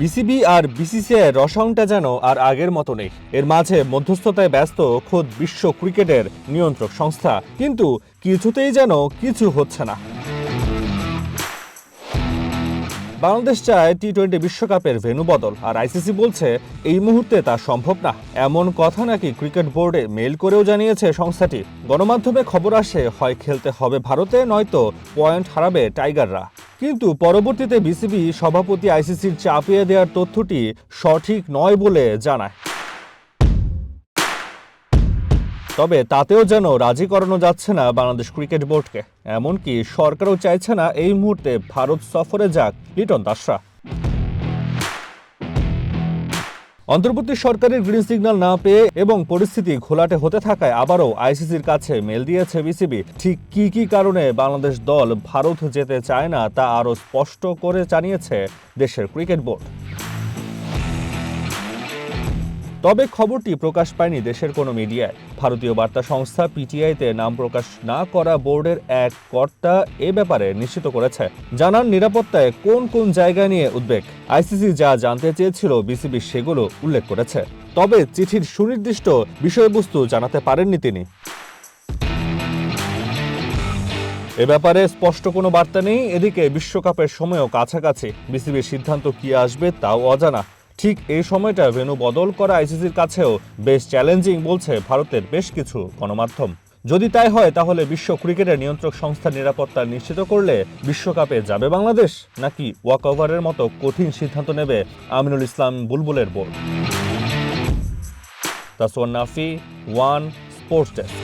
BCB আর BCCI রসায়নটা যেন আর আগের মতো নেই। এর মাঝে মধ্যস্থতায় ব্যস্ত খোদ বিশ্ব ক্রিকেটের নিয়ন্ত্রক সংস্থা, কিন্তু কিছুতেই যেন কিছু হচ্ছে না। বাংলাদেশ চায় টি-20 বিশ্বকাপের ভেন্যু বদল, আর আইসিসি বলছে এই মুহূর্তে তা সম্ভব না। এমন কথা নাকি ক্রিকেট বোর্ডে মেইল করেও জানিয়েছে সংস্থাটি। গণমাধ্যমে খবর আসে হয় খেলতে হবে ভারতে, নয়তো পয়েন্ট হারাবে টাইগাররা। কিন্তু পরবর্তীতে বিসিবি সভাপতি আইসিসির চাপিয়ে দেওয়ার তথ্যটি সঠিক নয় বলে জানায়। তবে তাতেও যেন রাজি করানো যাচ্ছে না বাংলাদেশ ক্রিকেট বোর্ডকে। এমনকি সরকারও চাইছে না এই মুহূর্তে ভারত সফরে যাক লিটন দাসরা। অন্তর্বর্তী সরকারের গ্রিন সিগন্যাল না পেয়ে এবং পরিস্থিতি ঘোলাটে হতে থাকায় আবারও আইসিসির কাছে মেল দিয়েছে বিসিবি। ঠিক কি কারণে বাংলাদেশ দল ভারত যেতে চায় না তা আরও স্পষ্ট করে জানিয়েছে দেশের ক্রিকেট বোর্ড। তবে খবরটি প্রকাশ পায়নি দেশের কোনো মিডিয়ায়। ভারতীয় বার্তা সংস্থা পিটিআইতে নাম প্রকাশ না করা বোর্ডের এক কর্তা এ ব্যাপারে নিশ্চিত করেছে, জানান নিরাপত্তায় কোন কোন জায়গা নিয়ে উদ্বেগ। আইসিসি যা জানতে চেয়েছিল বিসিবি সেগুলো উল্লেখ করেছে, তবে চিঠির সুনির্দিষ্ট বিষয়বস্তু জানাতে পারেননি তিনি। এ ব্যাপারে স্পষ্ট কোনো বার্তা নেই। এদিকে বিশ্বকাপের সময়ও কাছাকাছি, বিসিবির সিদ্ধান্ত কি আসবে তাও অজানা। ঠিক এই সময়টা ভেন্যু বদল করা আইসিসির কাছেও বেশ চ্যালেঞ্জিং বলছে ভারতের বেশ কিছু গণমাধ্যম। যদি তাই হয় তাহলে বিশ্ব ক্রিকেটের নিয়ন্ত্রক সংস্থার নিরাপত্তা নিশ্চিত করলে বিশ্বকাপে যাবে বাংলাদেশ, নাকি ওয়াকওভারের মতো কঠিন সিদ্ধান্ত নেবে Aminul Islam বুলবুলের board. তাসওয়ান Nafi, one sports desk.